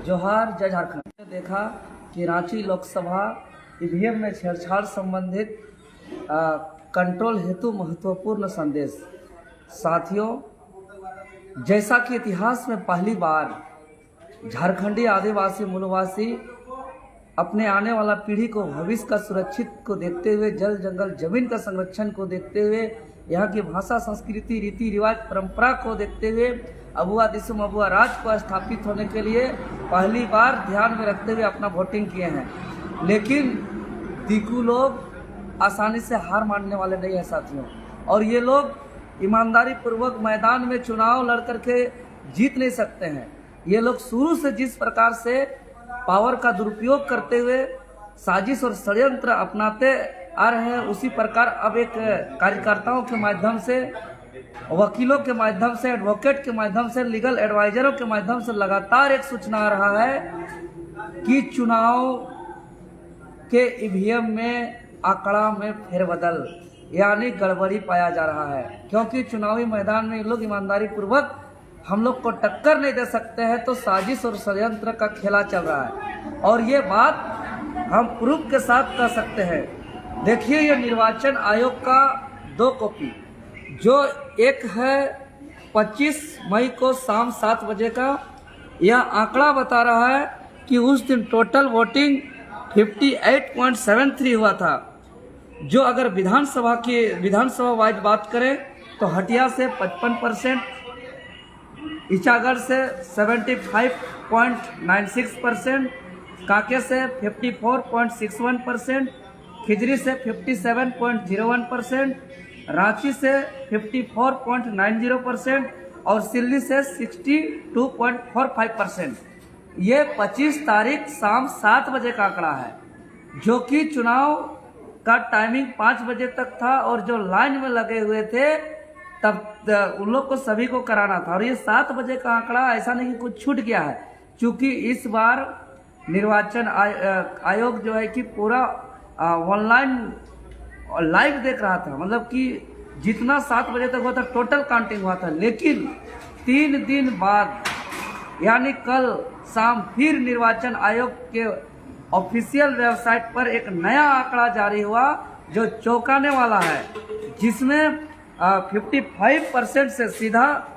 जोहार जय झारखंड। देखा कि रांची लोकसभा ईवीएम में छेड़छाड़ संबंधित कंट्रोल हेतु महत्वपूर्ण संदेश। साथियों, जैसा कि इतिहास में पहली बार झारखंडी आदिवासी मूलवासी अपने आने वाला पीढ़ी को भविष्य का सुरक्षित को देखते हुए, जल जंगल जमीन का संरक्षण को देखते हुए, यहाँ की भाषा संस्कृति रीति रिवाज परंपरा को देखते हुए अबुआ दिसुम अबुआ राज को स्थापित होने के लिए पहली बार ध्यान में रखते हुए अपना वोटिंग किए हैं। लेकिन दीकू लोग आसानी से हार मानने वाले नहीं है साथियों, और ये लोग ईमानदारी पूर्वक मैदान में चुनाव लड़ करके जीत नहीं सकते हैं। ये लोग शुरू से जिस प्रकार से पावर का दुरुपयोग करते हुए साजिश और षड्यंत्र अपनाते आ रहे हैं, उसी प्रकार अब एक कार्यकर्ताओं के माध्यम से, वकीलों के माध्यम से, एडवोकेट के माध्यम से, लीगल एडवाइजरों के माध्यम से लगातार एक सूचना आ रहा है कि चुनाव के ईवीएम में आंकड़ा में फेरबदल यानी गड़बड़ी पाया जा रहा है। क्योंकि चुनावी मैदान में लोग ईमानदारी पूर्वक हम लोग को टक्कर नहीं दे सकते हैं, तो साजिश और षड्यंत्र का खेला चल रहा है। और ये बात हम प्रूफ के साथ कह सकते हैं। देखिए, ये निर्वाचन आयोग का 2 कॉपी, जो एक है 25 मई को शाम 7 बजे का, यह आंकड़ा बता रहा है कि उस दिन टोटल वोटिंग 58.73 हुआ था। जो अगर विधानसभा वाइज बात करें तो हटिया से 55%, इचागढ़ से 75.96%, कांके से 54.61%, खिजरी से 57.01%, रांची से 54.90% और सिल्ली से 62.45%। ये 25 तारीख शाम 7 बजे का आंकड़ा है, जो कि चुनाव का टाइमिंग 5 बजे तक था, और जो लाइन में लगे हुए थे तब उन लोग को सभी को कराना था। और ये 7 बजे का आंकड़ा ऐसा नहीं कि कुछ छूट गया है, क्योंकि इस बार निर्वाचन आयोग जो है कि पूरा ऑनलाइन लाइव देख रहा था, मतलब कि जितना 7 बजे तक हुआ था टोटल काउंटिंग हुआ था। लेकिन 3 दिन बाद यानी कल शाम फिर निर्वाचन आयोग के ऑफिशियल वेबसाइट पर एक नया आंकड़ा जारी हुआ जो चौंकाने वाला है, जिसमें 55% से सीधा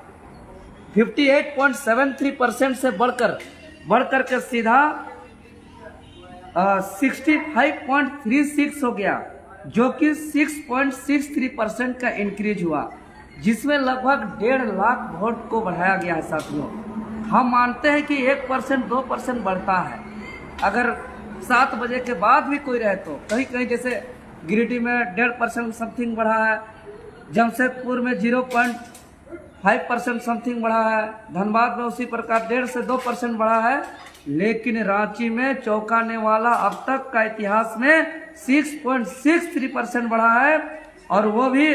58.73% से बढ़कर के सीधा 65.36 हो गया, जो कि 6.63% का इंक्रीज हुआ, जिसमें लगभग 1.5 लाख वोट को बढ़ाया गया है साथियों। हम मानते हैं कि 1% 2% बढ़ता है, अगर 7 बजे के बाद भी कोई रहे तो। कहीं कहीं जैसे गिरिडीह में 1.5% समथिंग बढ़ा है, जमशेदपुर में 0.5% समथिंग बढ़ा है, धनबाद में उसी प्रकार 1.5 से 2% बढ़ा है। लेकिन रांची में चौंकाने वाला अब तक का इतिहास में 6.63% बढ़ा है। और वो भी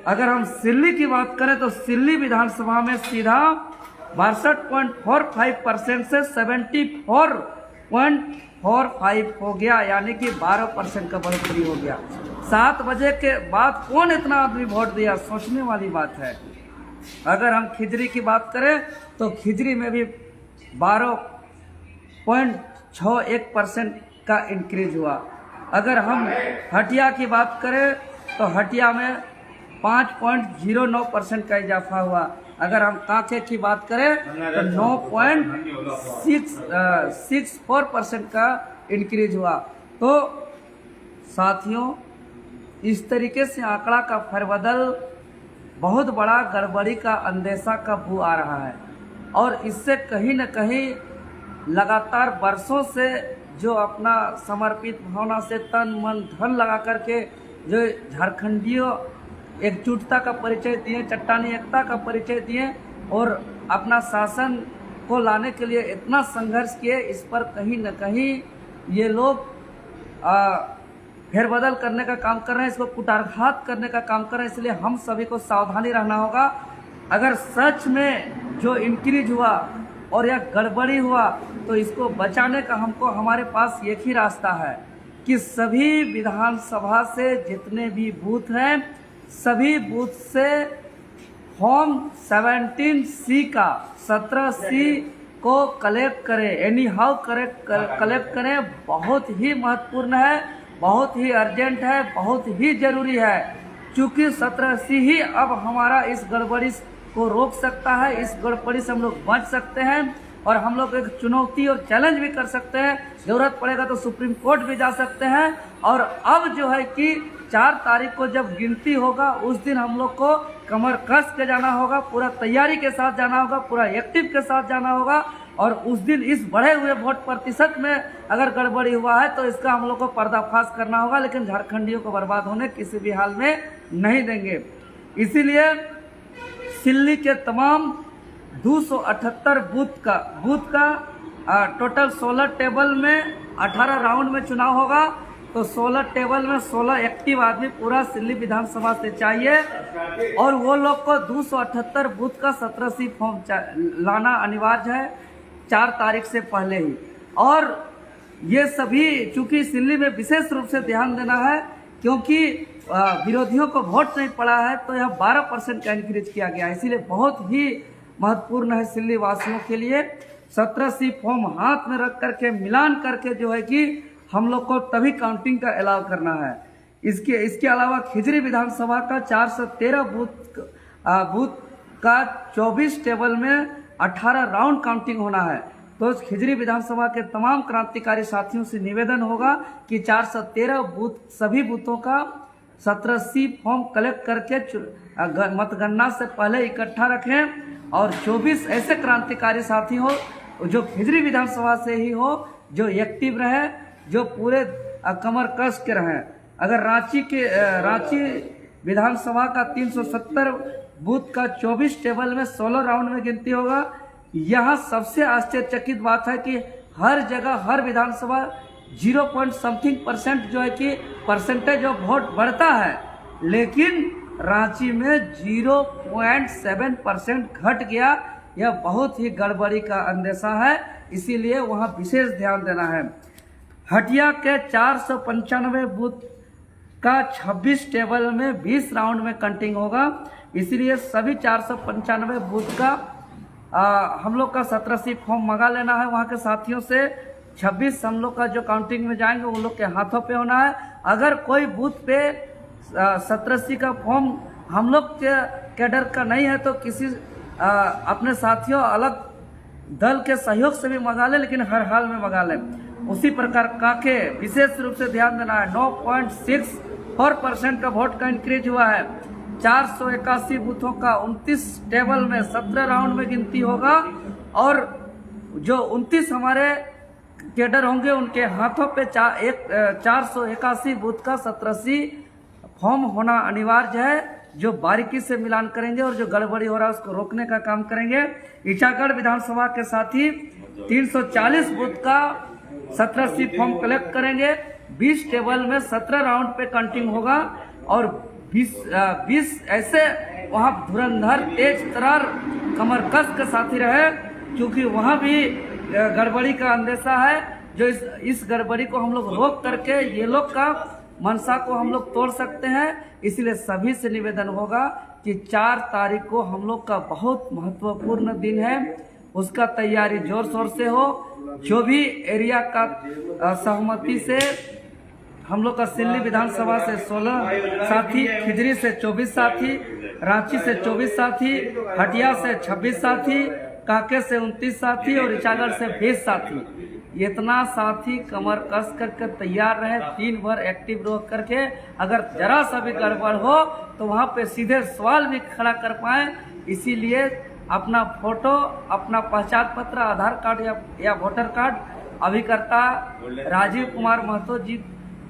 अगर हम सिल्ली की बात करें तो सिल्ली विधानसभा में सीधा 62.45% से 74.45 हो गया, यानी कि 12% का बढ़ोतरी हो गया। 7 बजे के बाद कौन इतना आदमी वोट दिया, सोचने वाली बात है। अगर हम खिजरी की बात करें तो खिजरी में भी 12.61% का इंक्रीज हुआ। अगर हम हटिया की बात करें तो हटिया में 5.09% का इजाफा हुआ। अगर हम कांके की बात करें तो 9.64% का इंक्रीज हुआ। तो साथियों, इस तरीके से आंकड़ा का फेरबदल बहुत बड़ा गड़बड़ी का अंदेशा का बू आ रहा है, और इससे कहीं न कहीं लगातार बरसों से जो अपना समर्पित भावना से तन मन धन लगा करके जो झारखंडियों एकजुटता का परिचय दिए, चट्टानी एकता का परिचय दिए और अपना शासन को लाने के लिए इतना संघर्ष किए, इस पर कहीं न कहीं ये लोग फेरबदल करने का काम कर रहे हैं, इसको कुटारघात करने का काम कर रहे हैं। इसलिए हम सभी को सावधानी रहना होगा। अगर सच में जो इंक्रीज हुआ और यह गड़बड़ी हुआ तो इसको बचाने का हमारे पास एक ही रास्ता है कि सभी विधानसभा से जितने भी बूथ हैं, सभी बूथ से फॉर्म 17C का 17C को कलेक्ट करें, एनी हाउ कलेक्ट करें, बहुत ही महत्वपूर्ण है, बहुत ही अर्जेंट है, बहुत ही जरूरी है। क्योंकि 1780 ही अब हमारा इस गड़बड़ी को रोक सकता है, इस गड़बड़ी से हम लोग बच सकते हैं और हम लोग एक चुनौती और चैलेंज भी कर सकते हैं। जरूरत पड़ेगा तो सुप्रीम कोर्ट भी जा सकते हैं। और अब जो है कि 4 तारीख को जब गिनती होगा उस दिन हम लोग को कमर कस के जाना होगा, पूरा तैयारी के साथ जाना होगा, पूरा एक्टिव के साथ जाना होगा। और उस दिन इस बढ़े हुए वोट प्रतिशत में अगर गड़बड़ी हुआ है तो इसका हम लोग को पर्दाफाश करना होगा, लेकिन झारखंडियों को बर्बाद होने किसी भी हाल में नहीं देंगे। इसीलिए सिल्ली के तमाम 278 बूथ का टोटल 16 टेबल में 18 राउंड में चुनाव होगा। तो 16 टेबल में 16 एक्टिव आदमी पूरा सिल्ली विधानसभा से चाहिए और वो लोग को 278 बूथ का 17C फॉर्म लाना अनिवार्य है 4 तारीख से पहले ही। और ये सभी चूंकि सिल्ली में विशेष रूप से ध्यान देना है, क्योंकि विरोधियों को वोट नहीं पड़ा है तो यह 12% का इंक्रीज किया गया है। इसीलिए बहुत ही महत्वपूर्ण है सिल्ली वासियों के लिए 17C फॉर्म हाथ में रख करके मिलान करके जो है कि हम लोग को तभी काउंटिंग का अलाउ करना है। इसके अलावा खिजरी विधानसभा का 413 बूथ का 24 टेबल में 18 राउंड काउंटिंग होना है। तो खिजरी विधानसभा के तमाम क्रांतिकारी साथियों से निवेदन होगा कि 413 बूथ सभी बूथों का 17C फॉर्म कलेक्ट करके मतगणना से पहले इकट्ठा रखें और 24 ऐसे क्रांतिकारी साथी हो जो खिजरी विधानसभा से ही हो, जो एक्टिव रहे, जो पूरे कमर कस के रहें। अगर रांची विधानसभा का 370 बूथ का 24 टेबल में 16 राउंड में गिनती होगा। यहाँ सबसे आश्चर्यचकित बात है कि हर जगह हर विधानसभा 0.something% जो है कि परसेंटेज ऑफ वोट बढ़ता है, लेकिन रांची में 0.7% घट गया। यह बहुत ही गड़बड़ी का अंदेशा है, इसीलिए वहाँ विशेष ध्यान देना है। हटिया के 495 बूथ का 26 टेबल में 20 राउंड में काउंटिंग होगा। इसलिए सभी 495 बूथ का हम लोग का 17C फॉर्म मंगा लेना है वहाँ के साथियों से। 26 हम लोग का जो काउंटिंग में जाएंगे वो लोग के हाथों पे होना है। अगर कोई बूथ पे 17C का फॉर्म हम लोग के कैडर का नहीं है तो किसी अपने साथियों अलग दल के सहयोग से भी मंगा ले, लेकिन हर हाल में मंगा ले। उसी प्रकार काके विशेष रूप से ध्यान देना है। 9.64% का वोट का इंक्रीज हुआ है। 481 बूथों का 29 टेबल में 17 राउंड में गिनती होगा और जो 29 हमारे कैडर होंगे उनके हाथों पे 481 बूथ का 17C फॉर्म होना अनिवार्य है, जो बारीकी से मिलान करेंगे और जो गड़बड़ी हो रहा है उसको रोकने का काम करेंगे। ईचागढ़ विधानसभा के साथ ही 340 बूथ का 17C फॉर्म कलेक्ट करेंगे। 20 टेबल में 17 राउंड पे काउंटिंग होगा और 20 ऐसे वहाँ धुरंधर तेज तरार कमर कस के साथी रहे, क्योंकि वहाँ भी गड़बड़ी का अंदेशा है। जो इस गड़बड़ी को हम लोग रोक करके ये लोग का मनसा को हम लोग तोड़ सकते हैं। इसलिए सभी से निवेदन होगा कि 4 तारीख को हम लोग का बहुत महत्वपूर्ण दिन है, उसका तैयारी जोर शोर से हो। जो भी एरिया का सहमति से हम लोग का सिल्ली विधानसभा से 16 साथी, खिजरी से 24 साथी, रांची से 24 साथी, हटिया से 26 साथी, काके से 29 साथी और ईचागढ़ से 20 साथी। इतना साथी कमर कस करके तैयार रहे, 3 बार एक्टिव रह करके। अगर जरा सा भी गड़बड़ हो तो वहाँ पे सीधे सवाल भी खड़ा कर पाए। इसीलिए अपना फोटो, अपना पहचान पत्र, आधार कार्ड या वोटर कार्ड अभिकर्ता राजीव कुमार महतो जी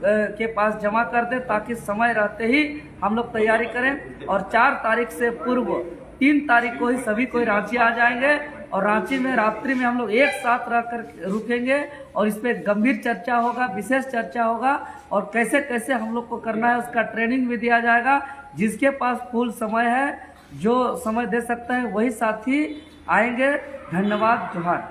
के पास जमा कर दे, ताकि समय रहते ही हम लोग तैयारी करें। और 4 तारीख से पूर्व 3 तारीख को ही सभी कोई रांची आ जाएंगे और रांची में रात्रि में हम लोग एक साथ रह कर रुकेंगे और इस पर गंभीर चर्चा होगा, विशेष चर्चा होगा और कैसे कैसे हम लोग को करना है उसका ट्रेनिंग भी दिया जाएगा। जिसके पास फुल समय है, जो समय दे सकते हैं वही साथी आएंगे। धन्यवाद, जोहार।